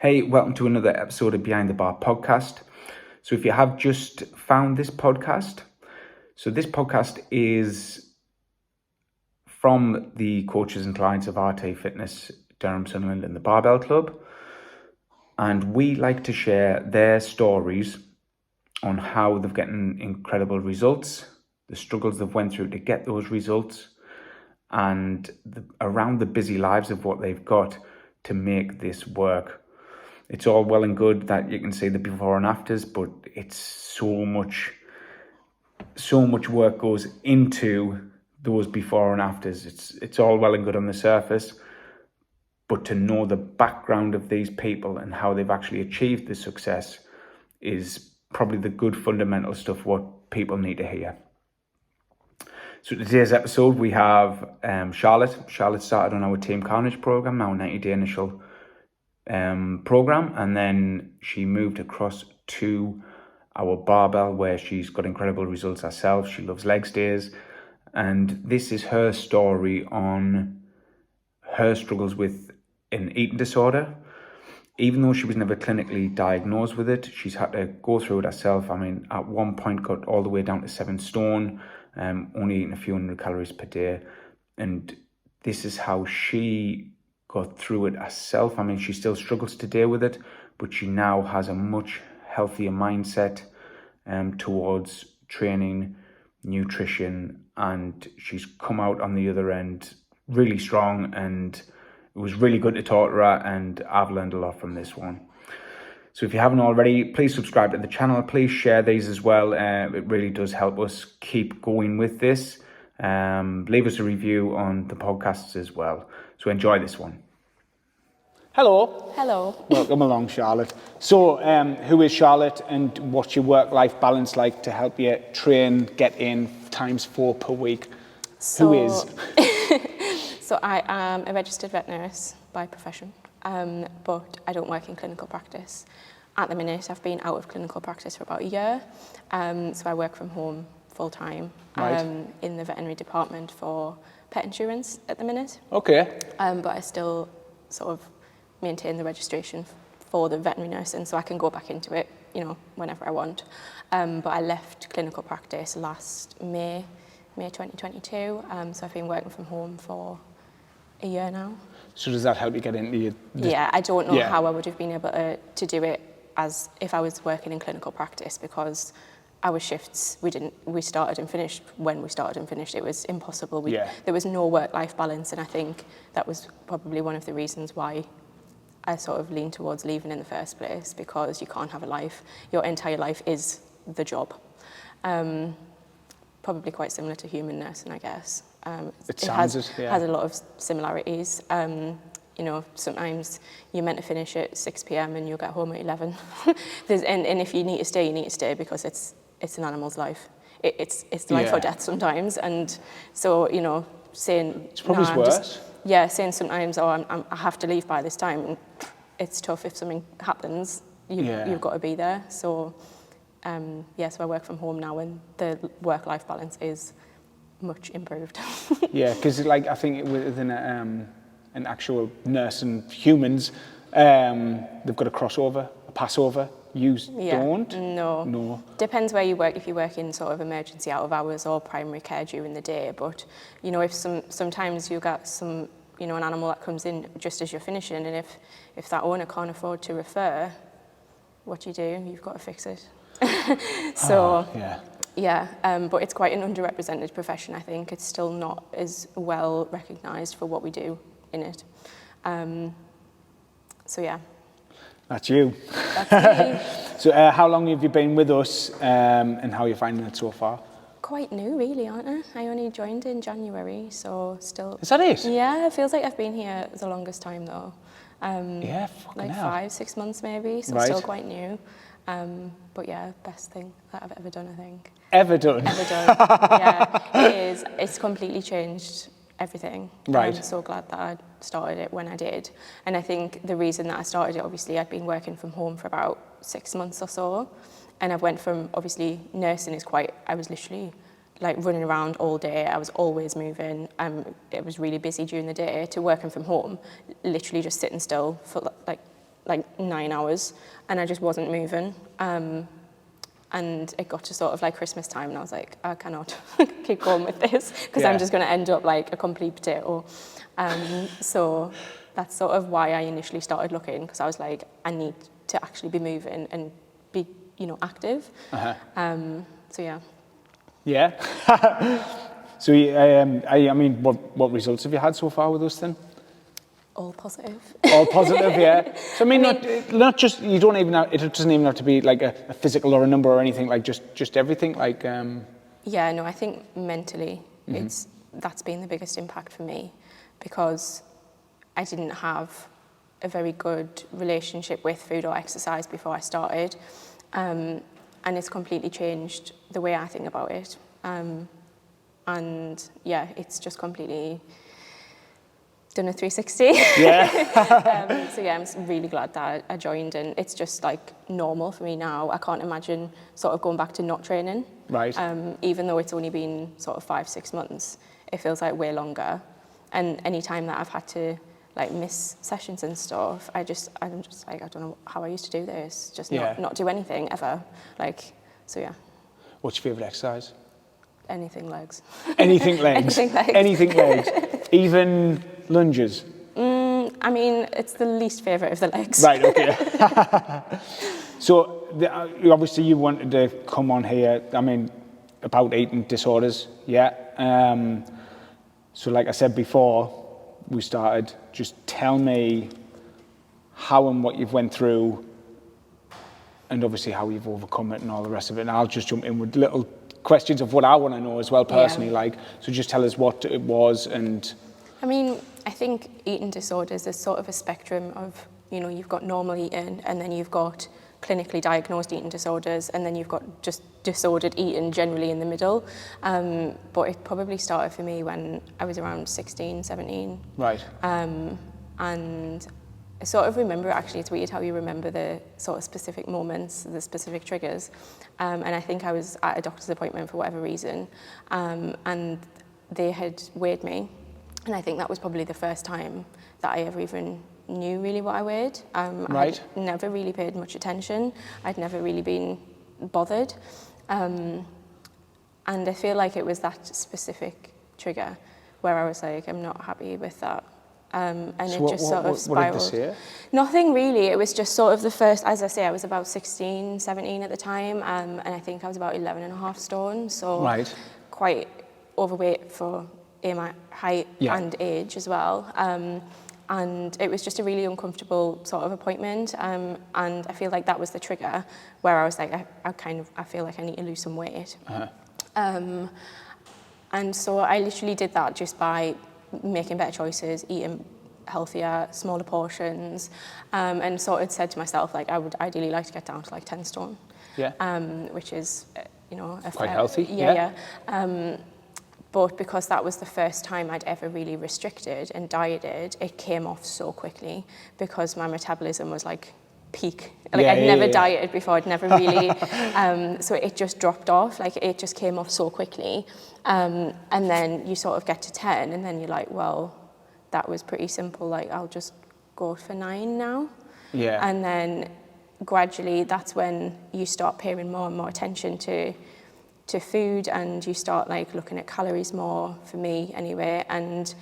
Hey, welcome to another episode of Behind the Bar podcast. So if you have just found this podcast, this podcast is from the coaches and clients of RT Fitness Durham, Sunderland and the Barbell Club. And we like to share their stories on how they've gotten incredible results, the struggles they've went through to get those results, and around the busy lives of what they've got to make this work. It's all well and good that you can see the before and afters, but it's so much work goes into those before and afters. It's all well and good on the surface, but to know the background of these people and how they've actually achieved this success is probably the good fundamental stuff what people need to hear. So today's episode we have Charlotte. Charlotte started on our Team Carnage program, our 90-day initial program, and then she moved across to our Barbell where she's got incredible results herself. She loves leg days, and this is her story on her struggles with an eating disorder. Even though she was never clinically diagnosed with it, she's had to go through it herself. I mean, at one point got all the way down to 7 stone, only eating a few hundred calories per day, and this is how she got through it herself. I mean, she still struggles today with it, but she now has a much healthier mindset towards training, nutrition, and she's come out on the other end really strong, and it was really good to talk to her, and I've learned a lot from this one. So if you haven't already, please subscribe to the channel. Please share these as well. It really does help us keep going with this. Leave us a review on the podcasts as well. So enjoy this one. Hello. Hello. Welcome along, Charlotte. So, who is Charlotte, and what's your work-life balance like to help you train, get in ×4 per week? Who is? So I am a registered vet nurse by profession, but I don't work in clinical practice. At the minute, I've been out of clinical practice for about a year, so I work from home full-time in the veterinary department for pet insurance at the minute. Okay. But I still sort of maintain the registration for the veterinary nursing, so I can go back into it, whenever I want. But I left clinical practice last May 2022, so I've been working from home for a year now. So does that help you get into your... Yeah, I don't know how I would have been able to do it as if I was working in clinical practice, because our shifts, we started and finished when we started and finished. It was impossible. There was no work-life balance, and I think that was probably one of the reasons why I sort of leaned towards leaving in the first place, because you can't have a life. Your entire life is the job. Probably quite similar to human nursing, I guess. It has a lot of similarities. Sometimes you're meant to finish at 6 p.m. and you'll get home at 11. and if you need to stay, you need to stay, because it's an animal's life. It's life or death sometimes. And so, saying... It's probably worse. Saying sometimes, I have to leave by this time. It's tough if something happens. You've got to be there. So, so I work from home now, and the work-life balance is much improved. Yeah, because I think within an actual nurse and humans, they've got a crossover, a passover. You don't? No. Depends where you work. If you work in sort of emergency out of hours or primary care during the day, but if sometimes you got some an animal that comes in just as you're finishing, and if that owner can't afford to refer, what do? You've got to fix it. So but it's quite an underrepresented profession. I think it's still not as well recognised for what we do in it. That's you. That's me. So how long have you been with us, and how are you finding it so far? Quite new, really, aren't I? I only joined in January, so still... Is that it? Yeah, it feels like I've been here the longest time, though. Fucking hell. 5-6 months, maybe, so still quite new. But best thing that I've ever done, I think. Ever done? Ever done, yeah. It is. It's completely changed everything. Right. I'm so glad that I started it when I did. And I think the reason that I started it, obviously, I'd been working from home for about 6 months or so. And I went from, obviously, nursing is I was literally running around all day. I was always moving. It was really busy during the day, to working from home, literally just sitting still for like 9 hours, and I just wasn't moving. And it got to sort of like Christmas time, and I was like, I cannot keep going with this, because I'm just going to end up like a complete potato. So that's sort of why I initially started looking, because I was like, I need to actually be moving and be, active. So yeah. Yeah. So I mean, what results have you had so far with us then? All positive. All positive, yeah. So I mean, not just, you don't even have, it doesn't even have to be like a physical or a number or anything, like just everything, like. Yeah, no, I think mentally that's been the biggest impact for me, because I didn't have a very good relationship with food or exercise before I started, and it's completely changed the way I think about it. And yeah, it's just completely done a 360. Yeah. So yeah, I'm really glad that I joined, and it's just like normal for me now. I can't imagine sort of going back to not training. Right. Even though it's only been sort of 5-6 months, it feels like way longer. And any time that I've had to like miss sessions and stuff, I'm just like, I don't know how I used to do this, just not do anything ever. Like, so yeah. What's your favourite exercise? Anything legs. Anything legs. Anything legs. Anything legs. Even lunges. I mean, it's the least favourite of the legs. Right, okay. So, obviously you wanted to come on here, I mean, about eating disorders, yeah. So like I said before we started, just tell me how and what you've went through, and obviously how you've overcome it and all the rest of it. And I'll just jump in with little questions of what I want to know as well personally, like, so just tell us what it was. And I mean, I think eating disorders is sort of a spectrum of, you've got normal eating, and then you've got clinically diagnosed eating disorders, and then you've got just disordered eating generally in the middle. But it probably started for me when I was around 16, 17. Right. And I sort of remember, actually, it's weird how you remember the sort of specific moments, the specific triggers. And I think I was at a doctor's appointment for whatever reason, and they had weighed me. And I think that was probably the first time that I ever even knew really what I weighed. Right. I'd never really paid much attention. I'd never really been bothered. And I feel like it was that specific trigger where I was like, I'm not happy with that. And so it just sort of spiraled. What did they say? Nothing really. It was just sort of the first, as I say, I was about 16, 17 at the time, and I think I was about 11.5 stone, so quite overweight for my height and age as well. And it was just a really uncomfortable sort of appointment, and I feel like that was the trigger where I was like, I feel like I need to lose some weight. And so I literally did that just by making better choices, eating healthier, smaller portions, and sort of said to myself, like, I would ideally like to get down to like 10 stone, which is, quite healthy. But because that was the first time I'd ever really restricted and dieted, it came off so quickly because my metabolism was like peak. Like I'd never dieted before, I'd never really, so it just dropped off, like it just came off so quickly. And then you sort of get to 10 and then you're like, well, that was pretty simple, like I'll just go for 9 now. Yeah. And then gradually that's when you start paying more and more attention to food, and you start like looking at calories more, for me anyway, and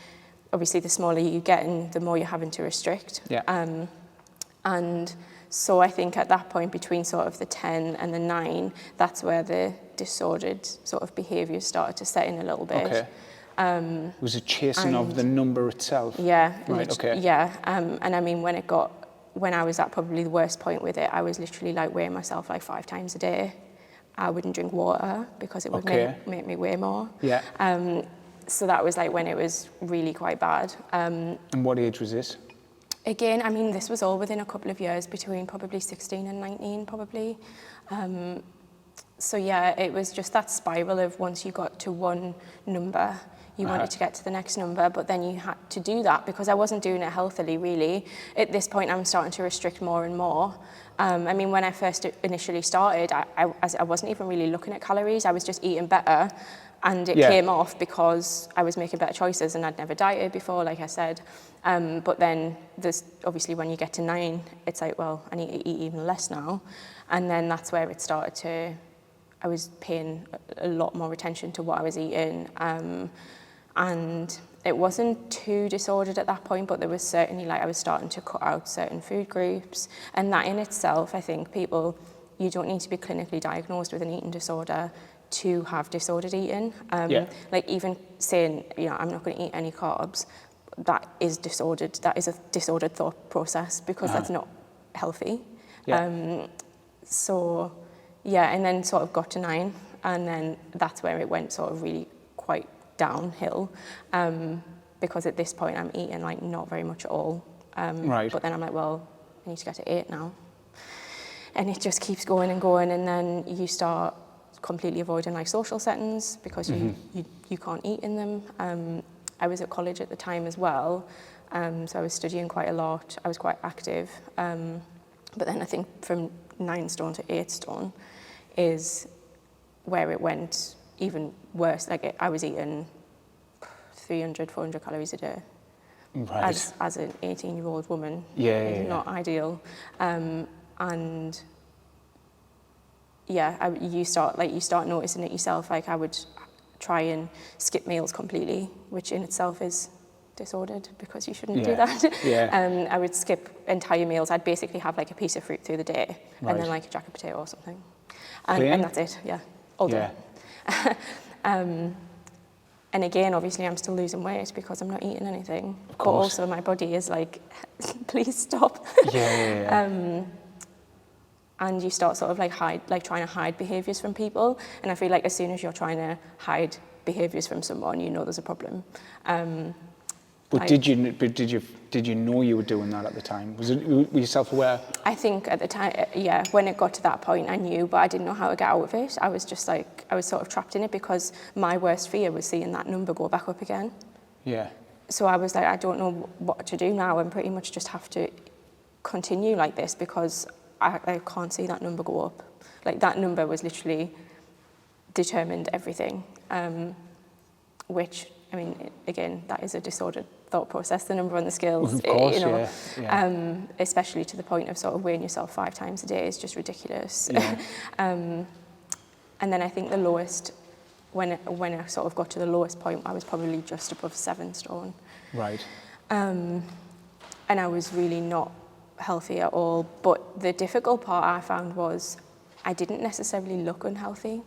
obviously the smaller you get and the more you're having to restrict. And so I think at that point between sort of the 10 and the 9, that's where the disordered sort of behaviours started to set in a little bit. Was it chasing of the number itself? Yeah. Right, okay. Yeah, and I mean when I was at probably the worst point with it, I was literally like weighing myself like 5 times a day. I wouldn't drink water because it would make me weigh more. So that was like when it was really quite bad. And what age was this? Again, I mean, this was all within a couple of years, between probably 16 and 19, probably. So yeah, it was just that spiral of once you got to one number, you wanted to get to the next number, but then you had to do that because I wasn't doing it healthily, really. At this point, I'm starting to restrict more and more. I mean, when I first initially started, I wasn't even really looking at calories. I was just eating better, and it came off because I was making better choices and I'd never dieted before, like I said. But then there's obviously when you get to 9, it's like, well, I need to eat even less now. And then that's where it started to, I was paying a lot more attention to what I was eating. And it wasn't too disordered at that point, but there was certainly, like, I was starting to cut out certain food groups. And that in itself, I think people, you don't need to be clinically diagnosed with an eating disorder to have disordered eating. Like even saying, you know, I'm not going to eat any carbs, that is disordered. That is a disordered thought process because that's not healthy. So, yeah, and then sort of got to 9, and then that's where it went sort of really quite downhill, because at this point I'm eating like not very much at all. But then I'm like, well, I need to get to 8 now. And it just keeps going and going, and then you start completely avoiding like social settings because you can't eat in them. I was at college at the time as well, so I was studying quite a lot. I was quite active, but then I think from 9 stone to 8 stone is where it went even worse. Like I was eating 300, 400 calories a day. As an 18-year-old woman. Not ideal. And yeah, you start noticing it yourself. Like I would try and skip meals completely, which in itself is disordered because you shouldn't do that. I would skip entire meals. I'd basically have like a piece of fruit through the day and then like a jacket potato or something. And that's it, all day. And again, obviously I'm still losing weight because I'm not eating anything. But also my body is like, please stop. And you start sort of like trying to hide behaviours from people. And I feel like as soon as you're trying to hide behaviours from someone, you know there's a problem. But did you know you were doing that at the time? Were you self-aware? I think at the time, when it got to that point, I knew, but I didn't know how to get out of it. I was just like, I was sort of trapped in it because my worst fear was seeing that number go back up again. So I was like, I don't know what to do now, and pretty much just have to continue like this because I can't see that number go up. Like that number was literally determined everything, which, I mean, again, that is a disordered thought process, the number on the scales, of course, you know, especially to the point of sort of weighing yourself 5 times a day is just ridiculous. And then I think the lowest, when I sort of got to the lowest point, I was probably just above 7 stone. And I was really not healthy at all. But the difficult part I found was I didn't necessarily look unhealthy.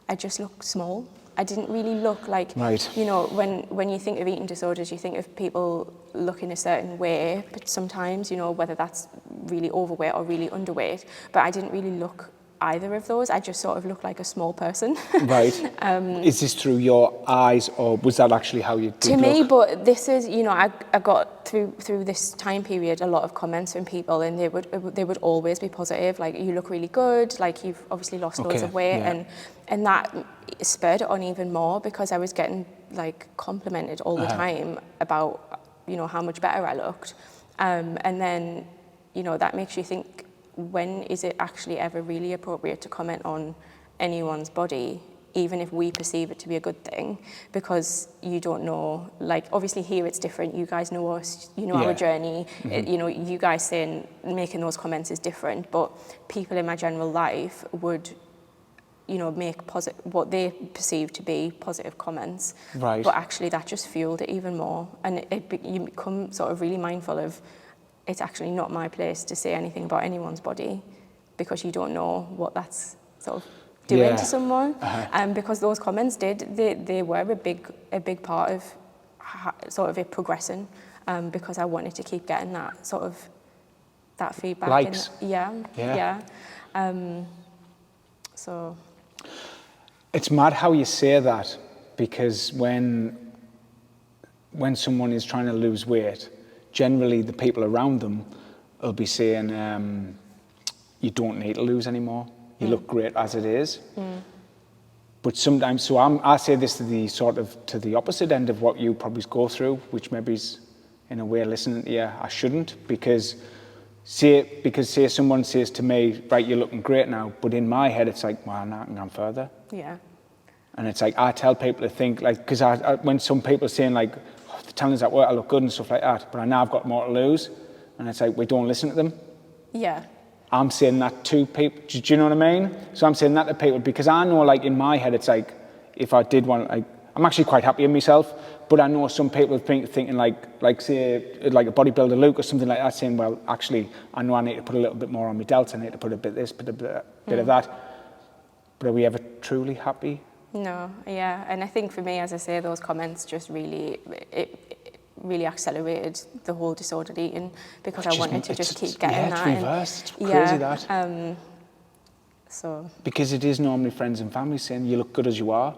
I just looked small. I didn't really look like, you know, when you think of eating disorders, you think of people looking a certain way, but sometimes, you know, whether that's really overweight or really underweight, but I didn't really look either of those. I just sort of looked like a small person. Is this through your eyes, or was that actually how you did to me, but this is, you know, I got through this time period a lot of comments from people, and they would always be positive, like, you look really good, like, you've obviously lost loads of weight, and that spurred it on even more because I was getting like complimented all the time about, you know, how much better I looked, and then, you know, that makes you think, when is it actually ever really appropriate to comment on anyone's body, even if we perceive it to be a good thing, because you don't know, like, obviously here it's different, you guys know us, you know our journey, you know, you guys saying, making those comments is different, but people in my general life would, you know, make what they perceive to be positive comments, but actually that just fueled it even more, and you become sort of really mindful of, it's actually not my place to say anything about anyone's body because you don't know what that's sort of doing to someone. Because those comments they were a big part of sort of it progressing, because I wanted to keep getting that sort of that feedback. Likes. So it's mad how you say that, because when someone is trying to lose weight, generally the people around them will be saying, you don't need to lose anymore. You look great as it is. But sometimes, so I say this to the opposite end of what you probably go through, which maybe is in a way listening to you, I shouldn't, because say someone says to me, right, you're looking great now, but in my head it's like, well, I can go further. And it's like, I tell people to think, like, because when some people are saying, like, oh, they're telling us that I look good and stuff like that, but I know I've got more to lose. And it's like, we don't listen to them. Yeah. I'm saying that to people. Do you know what I mean? So I'm saying that to people because I know, like, in my head, it's like, if I did want, like, I'm actually quite happy in myself, but I know some people thinking like say, like a bodybuilder Luke or something like that, saying, well, actually, I know I need to put a little bit more on my delts, I need to put a bit of this, bit of that. But are we ever truly happy? No, yeah. And I think for me, as I say, those comments just really, it really accelerated the whole disordered eating because I wanted to just keep getting that. Yeah, it's reversed. It's crazy that. So. Because it is normally friends and family saying, you look good as you are.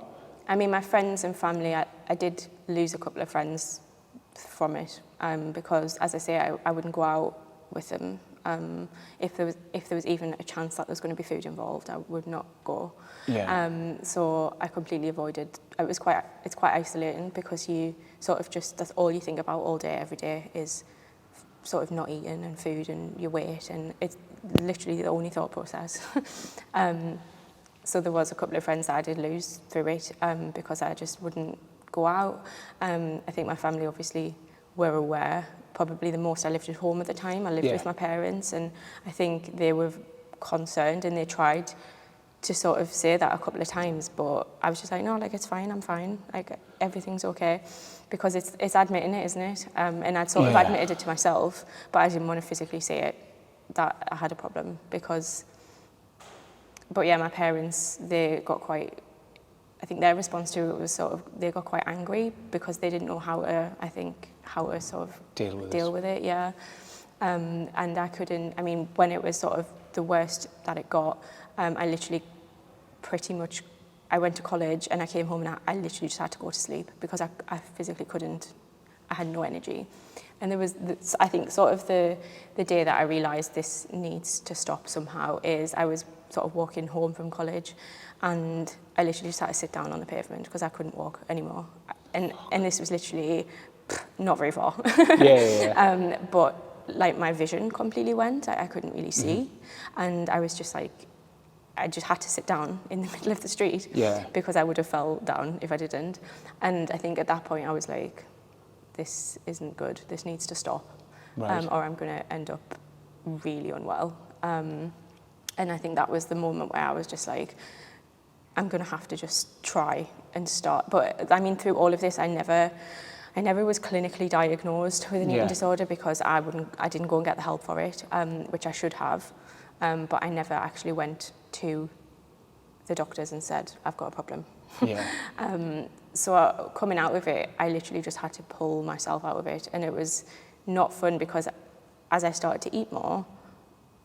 I mean, my friends and family, I did lose a couple of friends from it because, as I say, I wouldn't go out with them. If there was even a chance that there was going to be food involved, I would not go. Yeah. So I completely avoided. It's quite isolating because you sort of just, that's all you think about all day, every day is sort of not eating and food and your weight, and it's literally the only thought process. So there was a couple of friends that I did lose through it because I just wouldn't go out. I think my family obviously were aware. Probably the most I lived at home at the time. I lived with my parents, and I think they were concerned and they tried to sort of say that a couple of times, but I was just like, no, like, it's fine, I'm fine, like, everything's okay, because it's admitting it, isn't it? And I'd sort of admitted it to myself, but I didn't want to physically say it, that I had a problem, but yeah, my parents, they got quite, I think their response to it was sort of, they got quite angry because they didn't know how to sort of deal with it, yeah. And I couldn't, I mean, when it was sort of the worst that it got, I literally pretty much, I went to college and I came home and I literally just had to go to sleep because I physically couldn't, I had no energy. And there was, I think, sort of the day that I realised this needs to stop somehow is I was sort of walking home from college and I literally just had to sit down on the pavement because I couldn't walk anymore. And this was literally not very far. But like my vision completely went, I couldn't really see. And I was just like, I just had to sit down in the middle of the street because I would have fell down if I didn't. And I think at that point I was like, this isn't good, this needs to stop, or I'm going to end up really unwell. And I think that was the moment where I was just like, I'm going to have to just try and start. But I mean, through all of this, I never was clinically diagnosed with an eating disorder because I didn't go and get the help for it, which I should have. But I never actually went to the doctors and said, I've got a problem. So coming out of it, I literally just had to pull myself out of it. And it was not fun because as I started to eat more,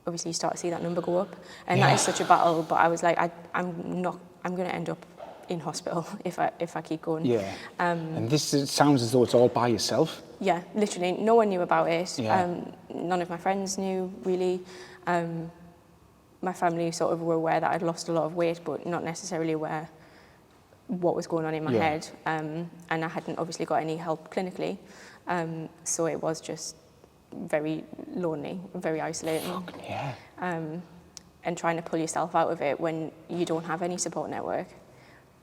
obviously you start to see that number go up. And that is such a battle. But I was like, I'm going to end up in hospital if I keep going. And this sounds as though it's all by yourself. Yeah, literally. No one knew about it. None of my friends knew, really. My family sort of were aware that I'd lost a lot of weight, but not necessarily aware what was going on in my head. And I hadn't obviously got any help clinically. So it was just very lonely, very isolating. And trying to pull yourself out of it when you don't have any support network.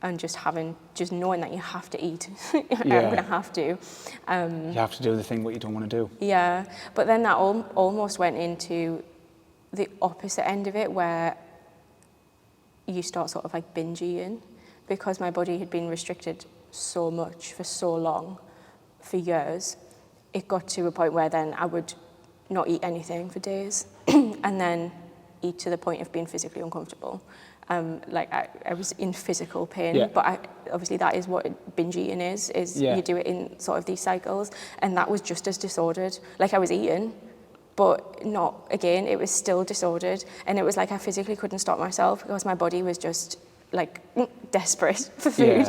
And just knowing that you have to eat. I'm going to have to. You have to do the thing what you don't want to do. Yeah, but then that almost went into the opposite end of it where you start sort of like binge eating because my body had been restricted so much for so long, for years. It got to a point where then I would not eat anything for days and then eat to the point of being physically uncomfortable. Like I was in physical pain, but obviously that is what binge eating is you do it in sort of these cycles, and that was just as disordered. Like I was eating, but not, again, it was still disordered, and it was like I physically couldn't stop myself because my body was just like desperate for food.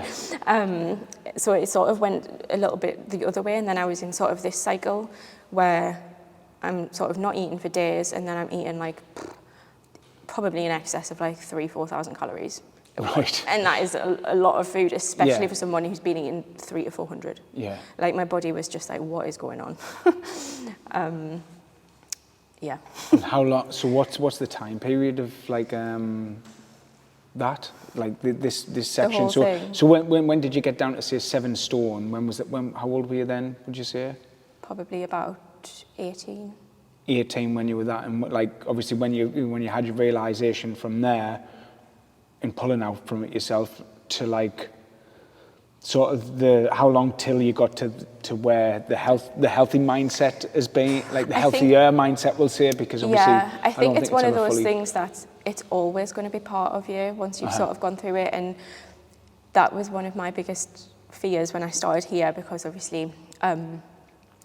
So it sort of went a little bit the other way, and then I was in sort of this cycle where I'm sort of not eating for days, and then I'm eating like probably in excess of like 3,000-4,000 calories. Right. And that is a lot of food, especially for someone who's been eating 300 to 400. Like my body was just like, what is going on? And how long? So what's the time period of like that? Like this section? whole So thing? so when did you get down to say 7 stone? When was it? How old were you then? Would you say? Probably about 18. 18 when you were that, and like obviously when you had your realization from there, and pulling out from it yourself to like sort of how long till you got to where the healthy mindset has been, like the healthier mindset, we'll say, because obviously I think it's one of those fully... things that it's always going to be part of you once you've sort of gone through it, and that was one of my biggest fears when I started here, because obviously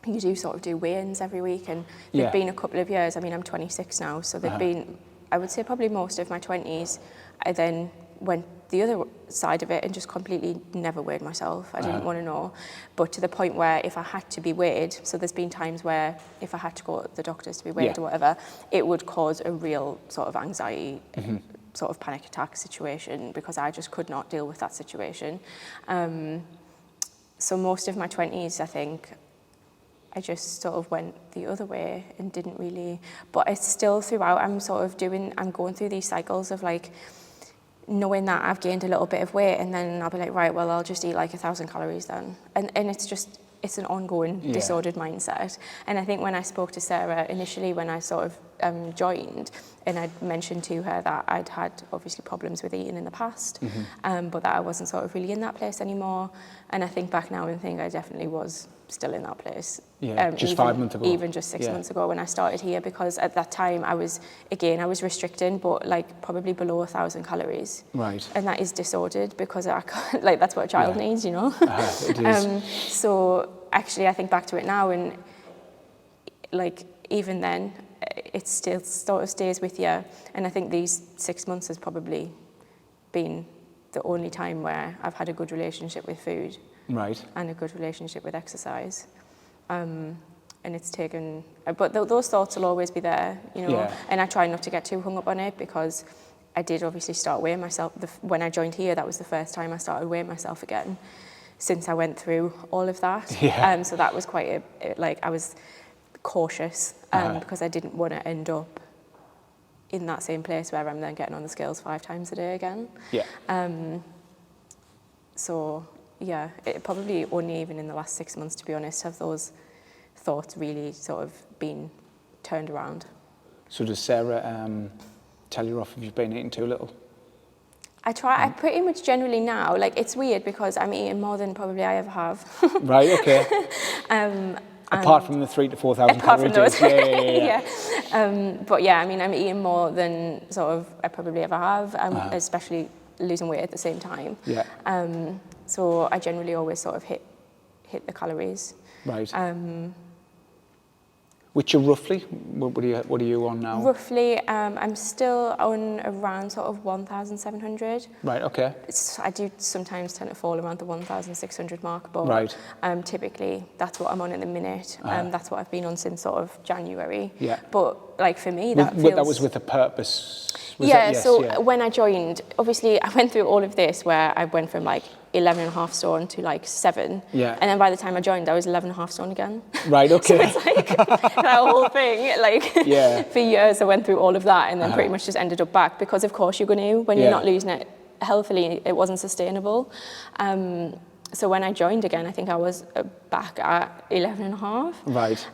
you do sort of do weigh-ins every week, and there've been a couple of years, I mean I'm 26 now, so there've been, I would say probably most of my 20s, I then went the other side of it and just completely never weighed myself. I didn't want to know. But to the point where if I had to be weighed, so there's been times where if I had to go to the doctors to be weighed or whatever, it would cause a real sort of anxiety, sort of panic attack situation, because I just could not deal with that situation. So most of my 20s, I think, I just sort of went the other way and didn't really, but it's still throughout, I'm going through these cycles of like, knowing that I've gained a little bit of weight, and then I'll be like, right, well, I'll just eat like 1,000 calories then. And it's an ongoing disordered mindset. And I think when I spoke to Sarah initially, when I sort of joined, and I'd mentioned to her that I'd had obviously problems with eating in the past, but that I wasn't sort of really in that place anymore. And I think back now and think I definitely was still in that place. Just 5 months ago. Even just 6 months ago when I started here, because at that time I was restricting, but like probably below 1,000 calories. Right. And that is disordered, because I can't, like that's what a child needs, you know. It is. So actually I think back to it now, and like even then it still sort of stays with you. And I think these 6 months has probably been the only time where I've had a good relationship with food. Right. And a good relationship with exercise. And it's taken, but those thoughts will always be there, you know. Yeah. And I try not to get too hung up on it, because I did obviously start weighing myself. When I joined here, that was the first time I started weighing myself again since I went through all of that. Yeah. So that was quite I was cautious because I didn't want to end up in that same place where I'm then getting on the scales 5 times a day again. Yeah. So yeah, it probably only even in the last 6 months, to be honest, have those thoughts really sort of been turned around. So does Sarah tell you off if you've been eating too little? I try. I pretty much generally now, like it's weird because I'm eating more than probably I ever have. Right. Okay. Apart from the 3,000 to 4,000 calorie days. Yeah. But yeah, I mean, I'm eating more than sort of I probably ever have, especially losing weight at the same time. Yeah. So I generally always sort of hit the calories. Right. Which are roughly, what are you on now? Roughly, I'm still on around sort of 1,700. Right, okay. I do sometimes tend to fall around the 1,600 mark, but right. Typically that's what I'm on at the minute. That's what I've been on since sort of January. Yeah. But like for me, that feels... That was with a purpose? When I joined, obviously I went through all of this where I went from like 11.5 stone to like 7. Yeah. And then by the time I joined, I was 11.5 stone again. Right, okay. So it's like that whole thing, like for years I went through all of that and then pretty much just ended up back, because of course you're going to, when you're not losing it healthily, it wasn't sustainable. So when I joined again, I think I was back at 11.5. Right.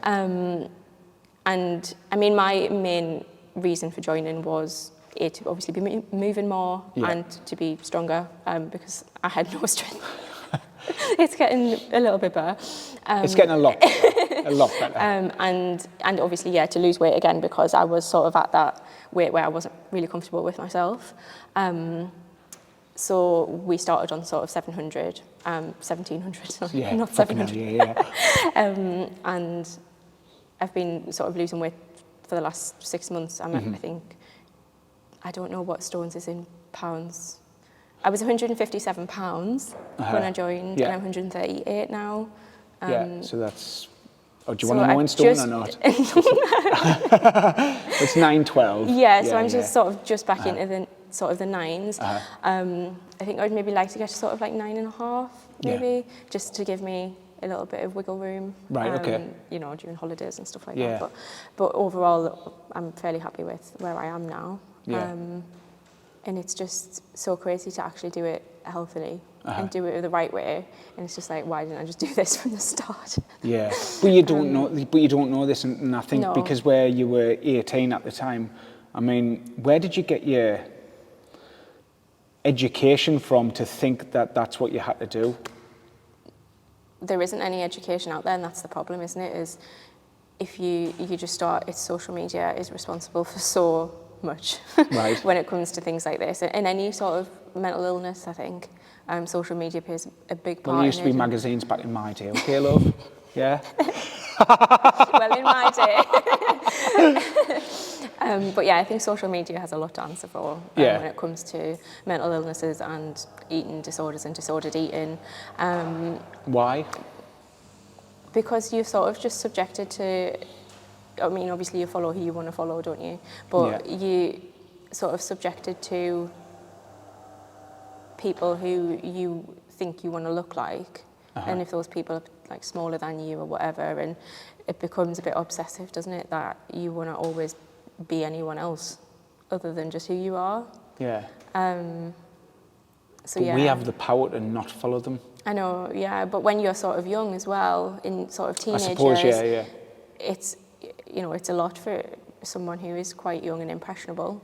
And I mean, my main reason for joining was to obviously be moving more and to be stronger, because I had no strength. It's getting a little bit better. It's getting a lot better. And obviously, to lose weight again, because I was sort of at that weight where I wasn't really comfortable with myself. So we started on sort of 1,700, sorry, not 700. And I've been sort of losing weight for the last 6 months. I think, I don't know what stones is in pounds. I was 157 pounds when I joined, and I'm 138 now. So that's... Oh, do you want to know in stone or not? It's 912. So I'm just sort of just back into the sort of the 9s. I think I'd maybe like to get to sort of like 9.5, maybe, just to give me a little bit of wiggle room. Right, okay. You know, during holidays and stuff like that. But overall, I'm fairly happy with where I am now. and it's just so crazy to actually do it healthily and do it the right way. And it's just like, why didn't I just do this from the start? Yeah, but you don't know. But you don't know this, and I think No. because where you were 18 at the time, I mean, where did you get your education from to think that that's what you had to do? There isn't any education out there, and that's the problem, isn't it? Is if you just start, it's social media is responsible for so much Right. when it comes to things like this. And any sort of mental illness, I think, social media plays a big part Well, there used to be in it. magazines back in my day, okay, love? Yeah? Well, in my day. But yeah, I think social media has a lot to answer for when it comes to mental illnesses and eating disorders and disordered eating. Why? Because you're sort of just subjected to, I mean, obviously you follow who you want to follow, don't you? But you sort of subjected to people who you think you want to look like. And if those people are like smaller than you or whatever, and it becomes a bit obsessive, doesn't it? That you want to always be anyone else other than just who you are. Yeah. So But we have the power to not follow them. I know, yeah, but when you're sort of young as well, in sort of teenage I suppose, years, it's, you know, it's a lot for someone who is quite young and impressionable.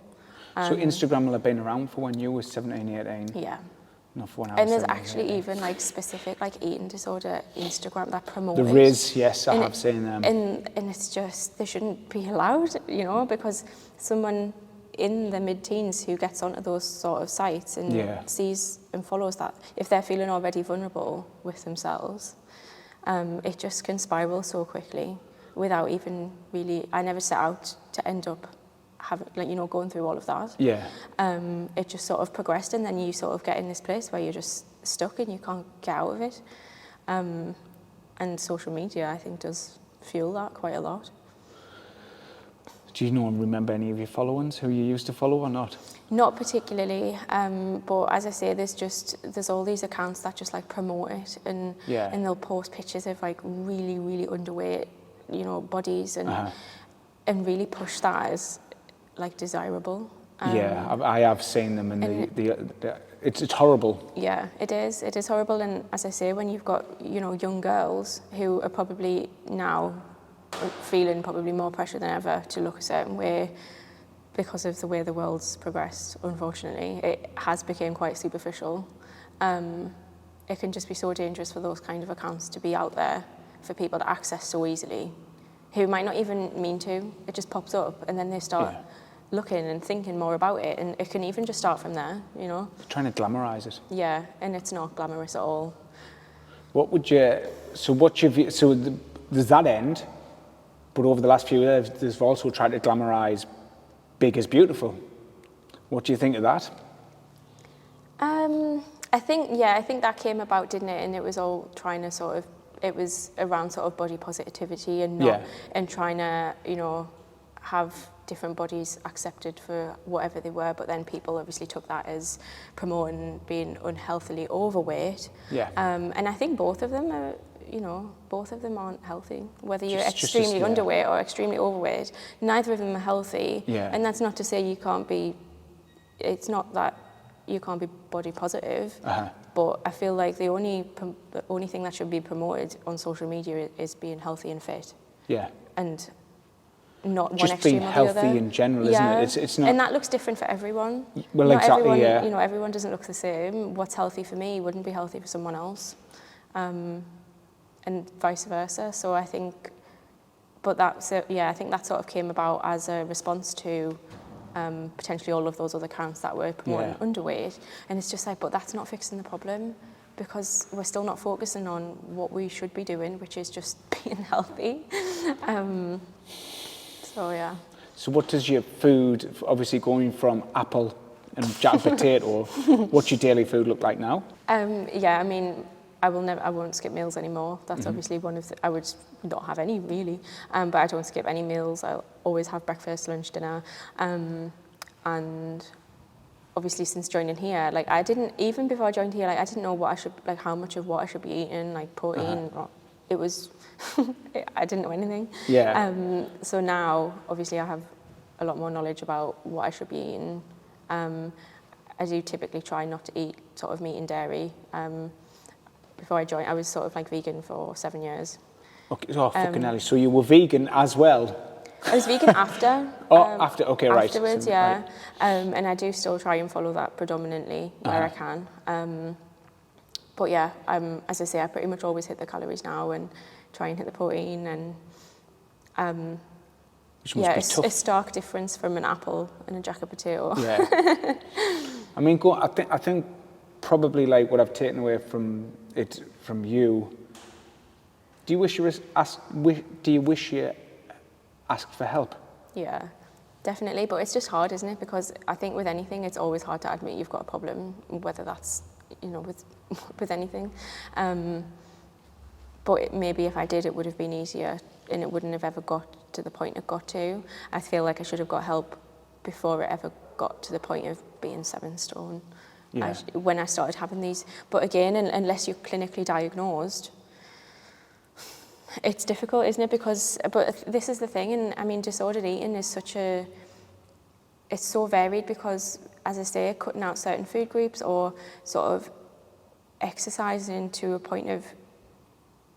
So Instagram will have been around for when you were 17, 18? Yeah. Not for when I was And there's 17, actually 18. even like specific like eating disorder Instagram that promotes There is, yes, I And have seen them. And it's just, they shouldn't be allowed, you know, because someone in the mid-teens who gets onto those sort of sites and sees and follows that, if they're feeling already vulnerable with themselves, it just can spiral so quickly without even really, I never set out to end up having, like, you know, going through all of that. Yeah. It just sort of progressed, and then you sort of get in this place where you're just stuck and you can't get out of it. And social media, I think, does fuel that quite a lot. Do you know and remember any of your followings who you used to follow or not? Not particularly, but as I say, there's all these accounts that just like promote it, and they'll post pictures of like really, really underweight, you know, bodies, and really push that as like desirable. I have seen them, and it's horrible. Yeah, it is. It is horrible, and as I say, when you've got, you know, young girls who are probably now feeling probably more pressure than ever to look a certain way because of the way the world's progressed, unfortunately, it has become quite superficial. It can just be so dangerous for those kind of accounts to be out there for people to access so easily, who might not even mean to. It just pops up, and then they start looking and thinking more about it, and it can even just start from there, you know. Trying to glamorise it. Yeah, and it's not glamorous at all. What would you? So there's that end, but over the last few years, they've also tried to glamorise big is beautiful. What do you think of that? I think that came about, didn't it? And it was all trying to sort of, it was around sort of body positivity and not, and trying to, you know, have different bodies accepted for whatever they were, but then people obviously took that as promoting being unhealthily overweight. And I think both of them are, you know, both of them aren't healthy. Whether you're extremely underweight or extremely overweight, neither of them are healthy. And that's not to say you can't be, it's not that you can't be body positive, but I feel like the only thing that should be promoted on social media is being healthy and fit. And not just one extreme being or the healthy other. in general, isn't it? It's not. And that looks different for everyone. Well, not exactly. Everyone, you know, everyone doesn't look the same. What's healthy for me wouldn't be healthy for someone else, and vice versa. So I think, but that's I think that sort of came about as a response to potentially all of those other accounts that were promoting underweight, and it's just like, but that's not fixing the problem, because we're still not focusing on what we should be doing, which is just being healthy. So what does your food, obviously going from apple and jack potato, what's your daily food look like now? I mean, I won't skip meals anymore. That's obviously one of the, I would not have any really, but I don't skip any meals. I'll always have breakfast, lunch, dinner, and obviously since joining here, like even before I joined here, like I didn't know how much of what I should be eating, like protein. It was, I didn't know anything. So now, obviously, I have a lot more knowledge about what I should be eating. I do typically try not to eat sort of meat and dairy. Before I joined, I was sort of like vegan for 7 years. Okay, oh, fucking hell. So you were vegan as well? I was vegan after. After, okay, right. Afterwards, So, yeah. right. And I do still try and follow that predominantly where I can. But yeah, as I say, I pretty much always hit the calories now and try and hit the protein. And Which must be tough. a stark difference from an apple and a jacket potato. Yeah. I mean, I think probably like what I've taken away from you. Do you wish you asked for help? Yeah, definitely. But it's just hard, isn't it? Because I think with anything, it's always hard to admit you've got a problem, whether that's, with anything. But maybe if I did, it would have been easier and it wouldn't have ever got to the point it got to. I feel like I should have got help before it ever got to the point of being 7 stone. Yeah. When I started having these. But again, unless you're clinically diagnosed, it's difficult, isn't it? But this is the thing, and I mean, disordered eating is it's so varied because, as I say, cutting out certain food groups or sort of exercising to a point of,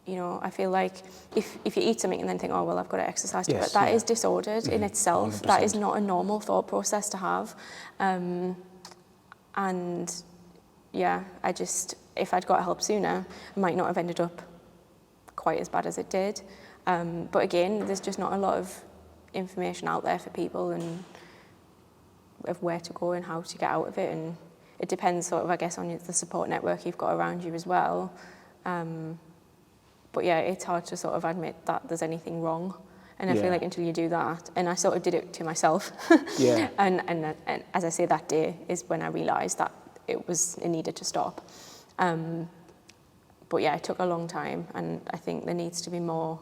I feel like if you eat something and then think, oh, well, I've got to exercise to it, that is disordered in itself. 100%. That is not a normal thought process to have. And yeah, if I'd got help sooner, I might not have ended up quite as bad as it did. But again, there's just not a lot of information out there for people and of where to go and how to get out of it. And it depends sort of, I guess, on the support network you've got around you as well. But yeah, it's hard to sort of admit that there's anything wrong. And I feel like until you do that, and I sort of did it to myself. Yeah. and as I say, that day is when I realised that it needed to stop. But yeah, it took a long time, and I think there needs to be more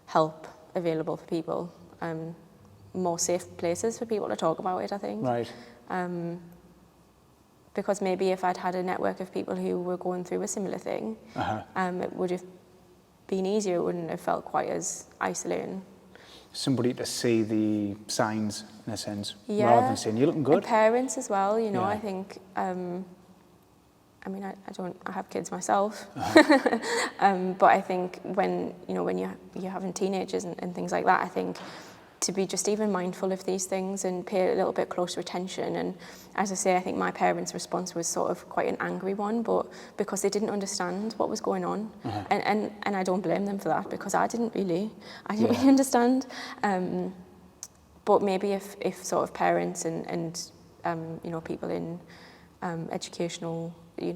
help available for people, more safe places for people to talk about it, I think. Right. Because maybe if I'd had a network of people who were going through a similar thing, it would have been easier. It wouldn't have felt quite as isolating. Somebody to see the signs, in a sense, rather than saying, you're looking good. And parents as well, I think... I have kids myself, but I think when you're having teenagers and things like that, I think to be just even mindful of these things and pay a little bit closer attention. And as I say, I think my parents' response was sort of quite an angry one, but because they didn't understand what was going on, and I don't blame them for that because I didn't really understand. But maybe if sort of parents and people in educational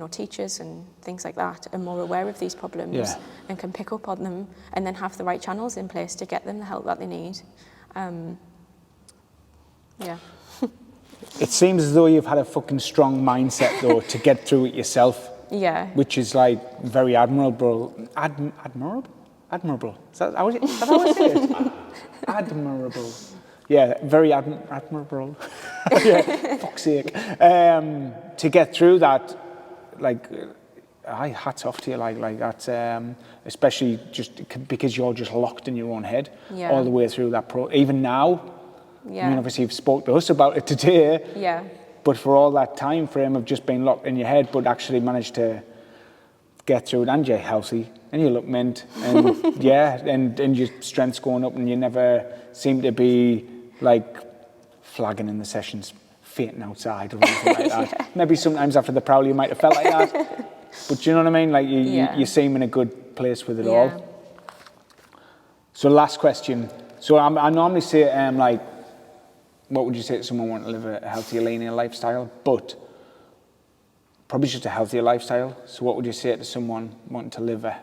teachers and things like that are more aware of these problems and can pick up on them and then have the right channels in place to get them the help that they need. It seems as though you've had a fucking strong mindset though to get through it yourself. Yeah. Which is like very admirable. Admirable? Is that how I say it? Admirable. Yeah, very admirable. Yeah, fuck's sake. To get through that, hats off to you, like that, especially just because you're just locked in your own head all the way through that even now. Yeah. I mean, obviously you've spoke to us about it today. Yeah. But for all that time frame of just being locked in your head, but actually managed to get through it, and you're healthy, and you look mint, and and your strength's going up, and you never seem to be like flagging in the sessions, fainting outside or anything like that. Maybe sometimes after the prowl you might have felt like that. But do you know what I mean? Like you seem in a good place with it all. So last question. So I normally say what would you say to someone wanting to live a healthier, linear lifestyle? But probably just a healthier lifestyle. So what would you say to someone wanting to live a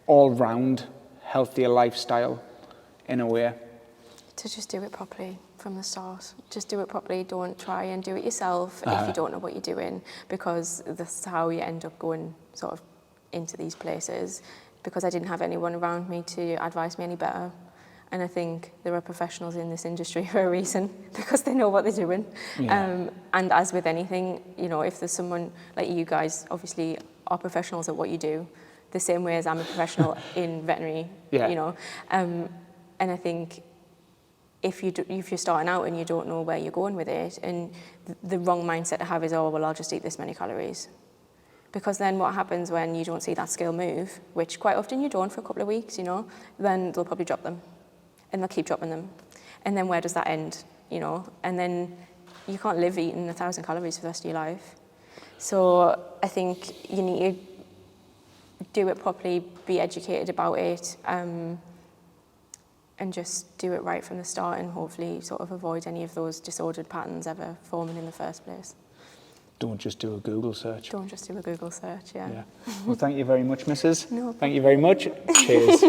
all-round healthier lifestyle in a way? To just do it properly from the start. Just do it properly. Don't try and do it yourself if you don't know what you're doing, because that's how you end up going sort of into these places. Because I didn't have anyone around me to advise me any better. And I think there are professionals in this industry for a reason, because they know what they're doing. Yeah. And as with anything, if there's someone like you guys, obviously are professionals at what you do, the same way as I'm a professional in veterinary, and I think if you're starting out and you don't know where you're going with it, and the wrong mindset to have is, oh, well, I'll just eat this many calories. Because then what happens when you don't see that scale move, which quite often you don't for a couple of weeks, you know, then they'll probably drop them, and they'll keep dropping them. And then where does that end, you know? And then you can't live eating 1,000 calories for the rest of your life. So I think you need to do it properly, be educated about it, and just do it right from the start, and hopefully sort of avoid any of those disordered patterns ever forming in the first place. Don't just do a Google search. Don't just do a Google search, yeah. Well, thank you very much, Mrs. No problem. Thank you very much. Cheers.